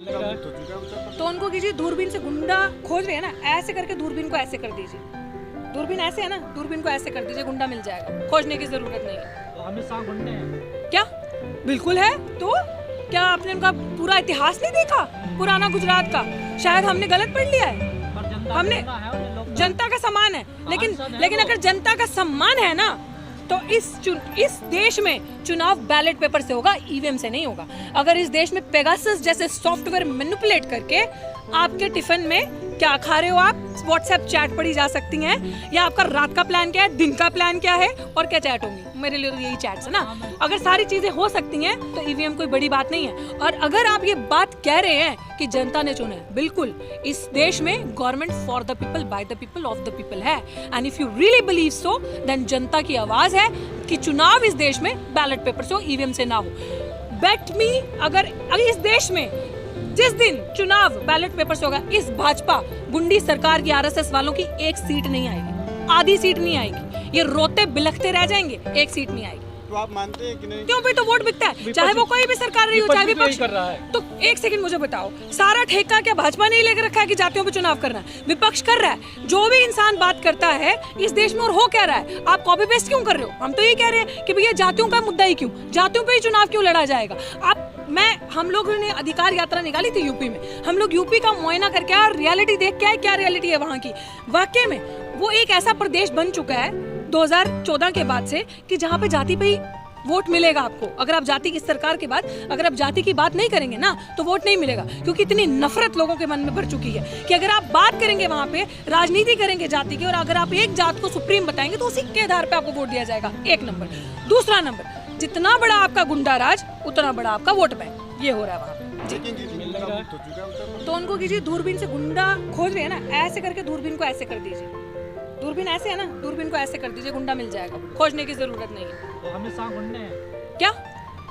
तो उनको कीजिए, दूरबीन से गुंडा खोज रहे हैं ना, ऐसे करके दूरबीन को ऐसे कर दीजिए। दूरबीन ऐसे है ना, दूरबीन को ऐसे कर दीजिए, गुंडा मिल जाएगा, खोजने की जरूरत नहीं है। तो हमें सांप ढूंढने हैं क्या? बिल्कुल है। तो क्या आपने उनका पूरा इतिहास नहीं देखा पुराना गुजरात का? शायद हमने गलत पढ़ लिया है। पर जनता हमने जनता का सम्मान है, लेकिन अगर जनता का सम्मान है ना, तो इस देश में चुनाव बैलेट पेपर से होगा, ईवीएम से नहीं होगा। अगर इस देश में पेगासस जैसे सॉफ्टवेयर मैनिपुलेट करके आपके टिफिन में क्या खा रहे हो आप, व्हाट्सएप चैट पढ़ी जा सकती हैं, या आपका रात का प्लान क्या है, दिन का प्लान क्या है, और क्या चैट होंगी। मेरे लिए तो यही चैट्स है ना। अगर सारी चीजें हो सकती हैं तो ईवीएम कोई बड़ी बात नहीं है। और अगर आप ये बात कह रहे हैं कि जनता ने चुना है, बिल्कुल इस देश में government for the people, by the people, of the people है। And if you really believe so, then जनता की आवाज है कि चुनाव इस देश में बैलेट पेपर से हो, ईवीएम से ना हो। बेट मी, अगर इस देश में जिस दिन चुनाव बैलेट पेपर से होगा, इस भाजपा गुंडी सरकार की, आरएसएस वालों की एक सीट नहीं आएगी, आधी सीट नहीं आएगी। ये रोते बिलखते रह जाएंगे, एक सीट नहीं आएगी। तो आप मानते हैं कि नहीं? क्यों भाई? तो वोट बिकता है, चाहे वो कोई भी सरकार रही हो, चाहे विपक्ष कर रहा है। तो एक सेकंड मुझे बताओ, सारा ठेका क्या भाजपा ने लेकर रखा है कि जातियों पे चुनाव करना है? विपक्ष कर रहा है। जो भी इंसान बात करता है इस देश में, और हो क्या रहा है, आप कॉपी पेस्ट क्यों कर रहे हो? हम तो ये कह रहे हैं कि भैया जातियों का मुद्दा ही क्यों, जातियों पे ही चुनाव क्यों लड़ा जाएगा? हम लोगों ने अधिकार यात्रा निकाली थी यूपी में, हम लोग यूपी का मुआयना करके आए, रियलिटी देख के आए, क्या रियलिटी है वहाँ की। वाकई में वो एक ऐसा प्रदेश बन चुका है 2014 के बाद से कि जहाँ पे जाति पे ही वोट मिलेगा आपको। अगर आप जाति की सरकार के बाद अगर आप जाति की बात नहीं करेंगे ना, तो वोट नहीं मिलेगा, क्योंकि इतनी नफरत लोगों के मन में भर चुकी है कि अगर आप बात करेंगे वहाँ पे, राजनीति करेंगे जाति की, और अगर आप एक जात को सुप्रीम बताएंगे तो उसी के आधार पे आपको वोट दिया जाएगा। एक नंबर। दूसरा नंबर, जितना बड़ा आपका गुंडा राज, उतना बड़ा आपका वोट बैंक। ये हो रहा है वहाँ पे। तो उनको कीजिए, दूरबीन से गुंडा खोज रहे हैं ना, ऐसे करके दूरबीन को ऐसे कर दीजिए। दूरबीन ऐसे है ना, दूरबीन को ऐसे कर दीजिए, गुंडा मिल जाएगा, खोजने की जरूरत नहीं है। तो हमें सांप ढूंढने हैं क्या?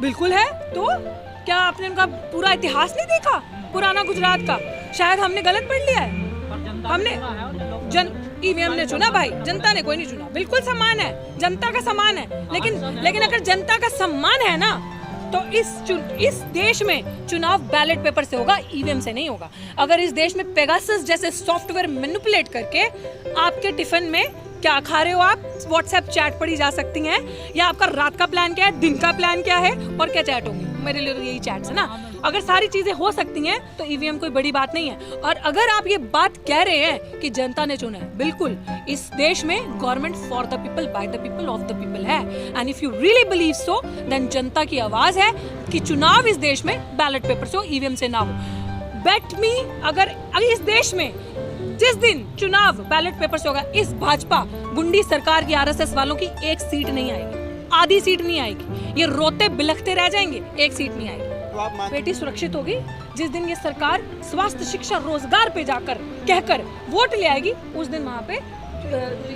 बिल्कुल है। तो क्या आपने उनका पूरा इतिहास नहीं देखा पुराना गुजरात का? शायद हमने गलत पढ़ लिया है। हमने ईवीएम ने चुना भाई, जनता ने कोई नहीं चुना। बिल्कुल सम्मान है, जनता का सम्मान है, लेकिन अगर जनता का सम्मान है ना, तो इस देश में चुनाव बैलेट पेपर से होगा, ईवीएम से नहीं होगा। अगर इस देश में पेगासस जैसे सॉफ्टवेयर मैनिपुलेट करके आपके टिफिन में क्या खा रहे हो आप, व्हाट्सएप चैट पढ़ी जा सकती हैं, या आपका रात का प्लान क्या है, दिन का प्लान क्या है, और क्या चैट होंगी। मेरे लिए तो यही चैट्स है ना। अगर सारी चीजें हो सकती हैं तो ईवीएम कोई बड़ी बात नहीं है। और अगर आप ये बात कह रहे हैं कि जनता ने चुना है, बिल्कुल इस देश में government for the people, by the people, of the people है। And if you really believe so, then जनता की आवाज है कि चुनाव इस देश में बैलेट पेपर से हो, ईवीएम से ना हो। बेट मी, अगर इस देश में जिस दिन चुनाव बैलेट पेपर से होगा, इस भाजपा गुंडी सरकार की, आरएसएस वालों की एक सीट नहीं आएगी, आधी सीट नहीं आएगी। ये रोते बिलखते रह जाएंगे, एक सीट नहीं आएगी। बेटी सुरक्षित होगी जिस दिन ये सरकार स्वास्थ्य, शिक्षा, रोजगार पे जाकर कहकर वोट ले आएगी, उस दिन वहाँ पे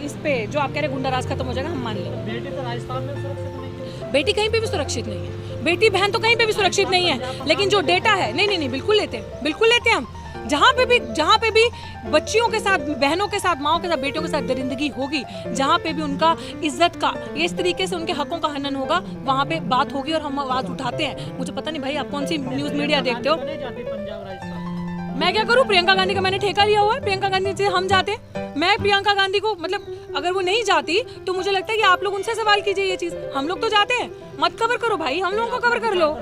इस पे जो आप कह रहे गुंडा राज खत्म हो जाएगा, हम मान लेंगे। बेटी तो राजस्थान में सुरक्षित नहीं है, बेटी कहीं पे भी सुरक्षित नहीं है, बेटी बहन तो कहीं पे भी सुरक्षित नहीं है, लेकिन जो डेटा है, नहीं, बिल्कुल लेते हैं, बिल्कुल लेते हैं हम। जहाँ पे भी बच्चियों के साथ, बहनों के साथ, माओ के साथ, बेटियों के साथ दरिंदगी होगी, जहाँ पे भी उनका इज्जत का, इस तरीके से उनके हकों का हनन होगा, वहाँ पे बात होगी और हम आवाज उठाते हैं। मुझे पता नहीं भाई आप कौन सी न्यूज मीडिया देखते हो। मैं क्या करूँ? प्रियंका गांधी का मैंने ठेका लिया हुआ है, प्रियंका गांधी से हम जाते हैं। मैं प्रियंका गांधी को, मतलब अगर वो नहीं जाती तो मुझे लगता है कि आप लोग उनसे सवाल कीजिए ये चीज। हम लोग तो जाते हैं, मत कवर करो भाई, हम लोगों को कवर कर लो।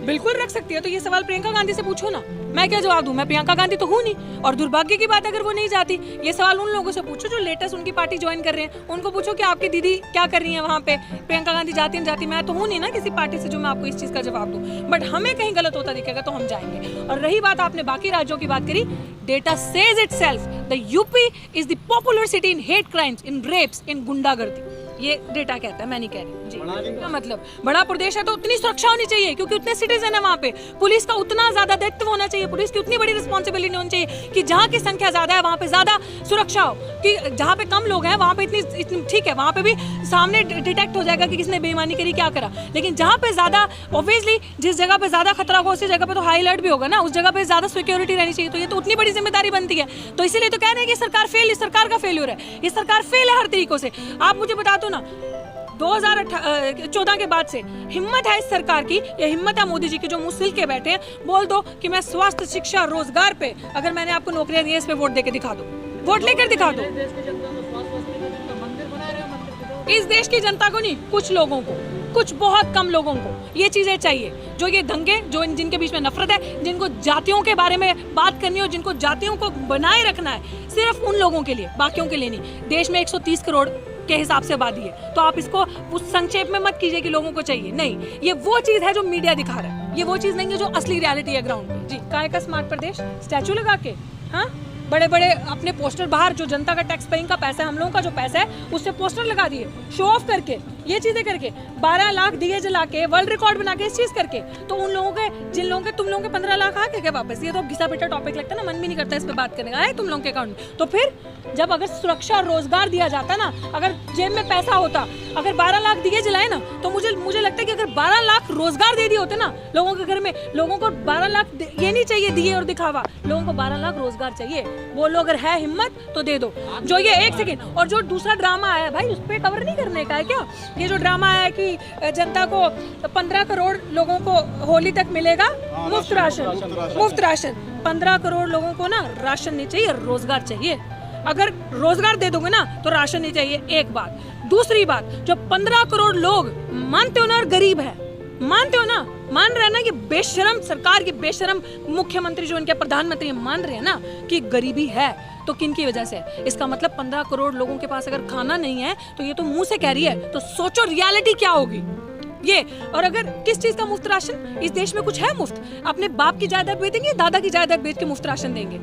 बिल्कुल रख सकती है, तो ये सवाल प्रियंका गांधी से पूछो ना, मैं क्या जवाब दूं? मैं प्रियंका गांधी तो हूँ नहीं। और दुर्भाग्य की बात, अगर वो नहीं जाती, ये सवाल उन लोगों से पूछो जो लेटेस्ट उनकी पार्टी ज्वाइन कर रहे हैं, उनको पूछो कि आपकी दीदी क्या कर रही है वहाँ पे, प्रियंका गांधी जाती नहीं जाती। मैं तो हूँ नहीं ना किसी पार्टी से जो मैं आपको इस चीज का जवाब दूं, बट हमें कहीं गलत होता दिखेगा तो हम जाएंगे। और रही बात, आपने बाकी राज्यों की बात करी, data says itself the UP is the popular city in hate crimes, in rapes, in गुंडागर्दी। ये डेटा कहता है, मैं नहीं कह रही जी। क्या मतलब? बड़ा प्रदेश है तो उतनी सुरक्षा होनी चाहिए, क्योंकि उतने सिटीजन है वहाँ पे, पुलिस का उतना ज्यादा दायित्व होना चाहिए, पुलिस की उतनी बड़ी रिस्पॉन्सिबिलिटी होनी चाहिए कि जहाँ की संख्या ज्यादा है वहाँ पे ज्यादा सुरक्षा हो, कि जहाँ पे कम लोग हैं वहाँ पे इतनी ठीक है, वहाँ पे भी सामने डिटेक्ट हो जाएगा कि किसने बेईमानी करी, क्या करा। लेकिन जहाँ पे ज्यादा, ऑब्वियसली जिस जगह पे ज्यादा खतरा हो उसी जगह पे तो हाई अलर्ट भी होगा ना, उस जगह पे ज्यादा सिक्योरिटी रहनी चाहिए। तो ये तो उतनी बड़ी जिम्मेदारी बनती है, तो इसीलिए तो कह रहे हैं कि सरकार फेल, इस सरकार का फेल्यूर है, ये सरकार फेल है हर तरीकों से। आप मुझे बता दो ना, 2014 के बाद से हिम्मत है इस सरकार की, ये हिम्मत है मोदी जी की जो मुंह सिल के बैठे हैं, बोल दो कि मैं स्वास्थ्य, शिक्षा, रोजगार पे अगर मैंने आपको नौकरियां दी है, इस पे वोट देके दिखा दो, वोट लेकर दिखा दो। देश की जनता को स्वास्थ्य का मंदिर बना रहे हैं, मंदिर के इस देश की जनता को नहीं, कुछ लोगों को, कुछ बहुत कम लोगों को ये चीजें चाहिए, जो ये दंगे, जो जिनके बीच में नफरत है, जिनको जातियों के बारे में बात करनी हो, जिनको जातियों को बनाए रखना है, सिर्फ उन लोगों के लिए, बाकियों के लिए नहीं। देश में 130 करोड़ के हिसाब से आबादी है, तो आप इसको उस संक्षेप में मत कीजिए कि लोगों को चाहिए, नहीं। ये वो चीज है जो मीडिया दिखा रहा है, ये वो चीज नहीं है जो असली रियलिटी है ग्राउंड पे। जी, काहे का स्मार्ट प्रदेश स्टैचू लगा के, हाँ, बड़े बड़े अपने पोस्टर बाहर, जो जनता का टैक्स पेइंग का पैसा है, हम लोगों का जो पैसा है, उससे पोस्टर लगा दिए, शो ऑफ करके, ये चीजें करके, 12 लाख दिए जला के, वर्ल्ड रिकॉर्ड बना के, इस चीज करके, तो उन लोगों के, जिन लोगों के, तुम लोगों के 15 लाख आ गए क्या वापस? ये तो घिसा पिटा टॉपिक लगता है ना, मन भी नहीं करता इस पे बात करने का, आए तुम लोगों के अकाउंट में। तो फिर जब अगर सुरक्षा और रोजगार दिया जाता ना, अगर जेब में पैसा होता, अगर 12 लाख दिए जलाए ना, तो मुझे लगता है कि अगर 12 लाख रोजगार दे दिए होते ना लोगों के घर में, लोगों को 12 लाख ये नहीं चाहिए दिए और दिखावा, लोगों को 12 लाख रोजगार चाहिए। बोलो अगर है हिम्मत तो दे दो। जो ये एक सेकंड, और जो दूसरा ड्रामा आया भाई, उस पर कवर नहीं करने का है क्या? ये जो ड्रामा है कि जनता को 15 करोड़ लोगों को होली तक मिलेगा मुफ्त राशन, मुफ्त राशन। 15 करोड़ लोगों को ना राशन नहीं चाहिए, रोजगार चाहिए। अगर रोजगार दे दोगे ना तो राशन नहीं चाहिए, एक बात। दूसरी बात, जो 15 करोड़ लोग मानते हो ना, और गरीब है, मानते हो ना, मान रहे हैं ना, कि बेशरम सरकार की, बेशरम मुख्यमंत्री जो इनके प्रधानमंत्री मान रहे हैं ना कि गरीबी है, तो किन की वजह से? इसका मतलब 15 करोड़ लोगों के पास अगर खाना नहीं है, तो ये तो मुंह से कह रही है, तो सोचो रियलिटी क्या होगी ये। और अगर किस चीज का मुफ्त राशन? इस देश में कुछ है मुफ्त? अपने बाप की जायदाद बेच देंगे, दादा की जायदाद बेच के मुफ्त राशन देंगे?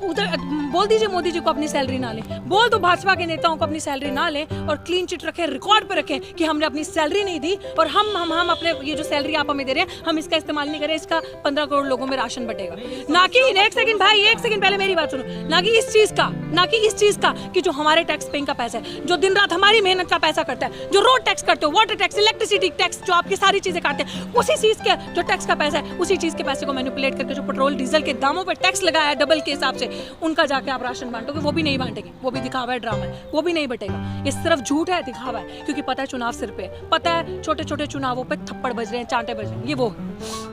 उधर बोल दीजिए मोदी जी को अपनी सैलरी ना लें, बोल दो भाजपा के नेताओं को अपनी सैलरी ना लें, और क्लीन चिट रखें, रिकॉर्ड पे रखें कि हमने अपनी सैलरी नहीं दी, और हम अपने ये जो सैलरी आप हमें दे रहे हैं, हम इसका इस्तेमाल नहीं करें, इसका 15 करोड़ लोगों में राशन बटेगा। ना कि एक सेकंड भाई, एक सेकंड पहले मेरी बात सुनो, ना कि इस चीज का, ना कि इस चीज का कि जो हमारे टैक्स पेइंग का पैसा है, जो दिन रात हमारी मेहनत का पैसा करता है, जो रोड टैक्स करते हो, वाटर टैक्स, इलेक्ट्रिसिटी टैक्स, जो आपकी सारी चीजें काटते हैं, उसी चीज के जो टैक्स का पैसा है, उसी चीज के पैसे को मैनिपुलेट करके जो पेट्रोल डीजल के दामों पर टैक्स लगाया है डबल के हिसाब से, उनका जाके आप राशन बांटोगे, वो भी नहीं बांटेंगे, वो भी दिखावा है, ड्रामा है, वो भी नहीं बटेगा। ये सिर्फ झूठ है, दिखावा है, क्योंकि पता है चुनाव सिर पे, पता है छोटे छोटे चुनावों पे थप्पड़ बज रहे हैं, चांटे बज रहे हैं। ये वो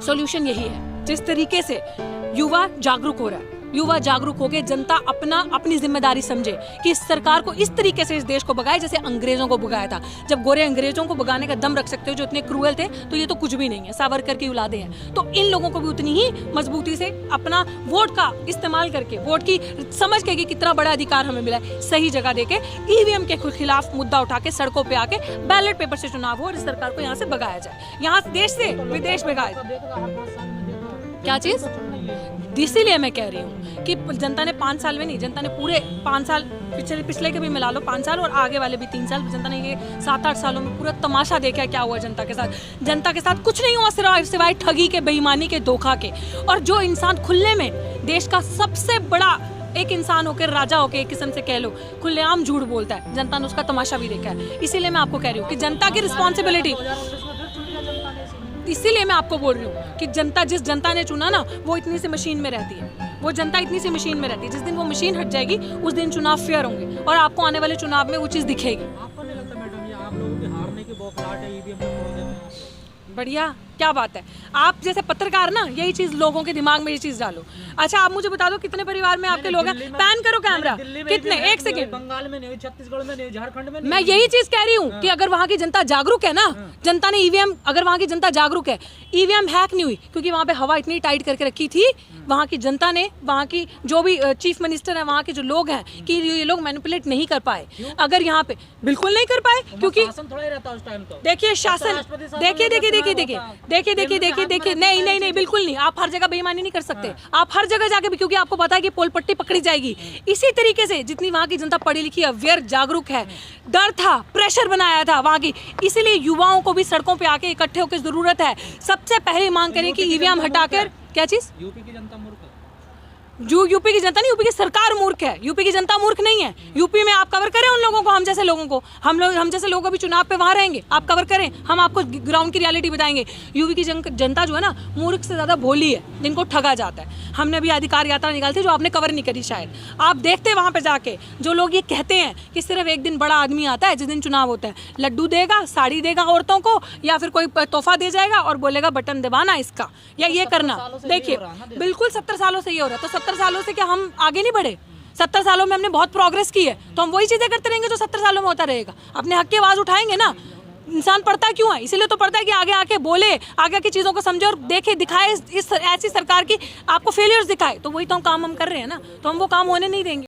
सॉल्यूशन यही है। जिस तरीके से युवा जागरूक हो रहा है, युवा जागरूक हो के जनता अपनी जिम्मेदारी समझे कि इस सरकार को इस तरीके से इस देश को भगाए जैसे अंग्रेजों को भगाया था। जब गोरे अंग्रेजों को भगाने का दम रख सकते हो जो इतने क्रूएल थे, तो ये तो कुछ भी नहीं है, सावरकर की औलादे हैं। तो इन लोगों को भी उतनी ही मजबूती से अपना वोट का इस्तेमाल करके, वोट की समझ के कि कितना बड़ा अधिकार हमें मिला है, सही जगह देके ईवीएम के खिलाफ मुद्दा उठा के सड़कों पे आके बैलेट पेपर से चुनाव हो और इस सरकार को यहाँ से भगाया जाए, यहाँ देश से विदेश भगाया। क्या चीज? इसीलिए मैं कह रही हूँ कि जनता ने 5 साल में नहीं, जनता ने पूरे 5 साल, पिछले के भी मिला लो 5 साल और आगे वाले भी 3 साल, जनता ने ये 7-8 सालों में पूरा तमाशा देखा क्या हुआ जनता के साथ। जनता के साथ कुछ नहीं हुआ सिवाय ठगी के, बेईमानी के, धोखा के। और जो इंसान खुले में देश का सबसे बड़ा एक इंसान होकर, राजा होकर, एक किस्म से कह लो, खुलेआम झूठ बोलता है, जनता ने उसका तमाशा भी देखा है। इसीलिए मैं आपको कह रही हूँ कि जनता की रिस्पॉन्सिबिलिटी, इसीलिए मैं आपको बोल रही हूँ कि जनता, जिस जनता ने चुना ना, वो इतनी सी मशीन में रहती है, वो जनता इतनी सी मशीन में रहती है। जिस दिन वो मशीन हट जाएगी उस दिन चुनाव फेयर होंगे और आपको आने वाले चुनाव में वो चीज़ दिखेगी। आपको नहीं लगता मैडम ये आप लोगों की हारने की बौखलाहट है, ईवीएम में खोल देते हैं? बढ़िया, क्या बात है। आप जैसे पत्रकार ना, यही चीज लोगों के दिमाग में ये चीज डालो। अच्छा, आप मुझे बता दो कितने परिवार में आपके लोग हैं? पैन करो कैमरा, कितने? एक सेकंड। बंगाल में नहीं, छत्तीसगढ़ में नहीं, झारखंड में नहीं। मैं यही चीज कह रही हूँ कि अगर वहाँ की जनता जागरूक है ना, जनता ने ईवीएम, अगर वहाँ की जनता जागरूक है, ईवीएम हैक नहीं हुई क्योंकि वहाँ पे हवा इतनी टाइट करके रखी थी वहाँ की जनता ने, वहाँ की जो भी चीफ मिनिस्टर है, वहाँ के जो लोग हैं, कि ये लोग मैनिपुलेट नहीं कर पाए। अगर यहाँ पे बिल्कुल नहीं कर पाए क्योंकि देखिए शासन, देखिए नहीं बिल्कुल नहीं, आप हर जगह बेईमानी नहीं कर सकते, आप हर जगह जाके भी, क्योंकि आपको पता है कि पोल पट्टी पकड़ी जाएगी। इसी तरीके से जितनी वहाँ की जनता पढ़ी लिखी, अवेयर, जागरूक है, डर था, प्रेशर बनाया था वहाँ की, इसीलिए युवाओं को भी सड़कों पे आके इकट्ठे होकर जरूरत है। सबसे पहले मांग करें कि ईवीएम हटाकर, क्या चीज? यूपी की जनता मूर्ख है। जो यूपी की जनता नहीं, यूपी की सरकार मूर्ख है, यूपी की जनता मूर्ख नहीं है। यूपी में आप कवर करें उन लोगों को, हम जैसे लोगों को, हम जैसे लोग अभी चुनाव पे वहाँ रहेंगे, आप कवर करें, हम आपको ग्राउंड की रियलिटी बताएंगे। यूपी की जनता जो है ना, मूर्ख से ज़्यादा भोली है, जिनको ठगा जाता है। हमने अभी अधिकार यात्रा निकाली थी जो आपने कवर नहीं करी शायद, आप देखते वहाँ पे जाके जो लोग ये कहते हैं कि सिर्फ एक दिन बड़ा आदमी आता है जिस दिन चुनाव होता है, लड्डू देगा, साड़ी देगा औरतों को, या फिर कोई तोहफा दे जाएगा और बोलेगा बटन दबाना इसका या ये करना। देखिए बिल्कुल 70 सालों से ये हो रहा है, तो 70 सालों से क्या हम आगे नहीं बढ़े? 70 सालों में हमने बहुत प्रोग्रेस की है, तो हम वही चीजें करते रहेंगे जो 70 सालों में होता रहेगा। अपने हक की आवाज उठाएंगे ना। इंसान पढ़ता क्यों है? इसीलिए तो पढ़ता है कि आगे आके बोले, आगे की चीजों को समझे और देखे, दिखाए इस ऐसी सरकार की आपको फेलियर्स दिखाए। तो वही तो हम काम कर रहे हैं ना, तो हम वो काम होने नहीं देंगे।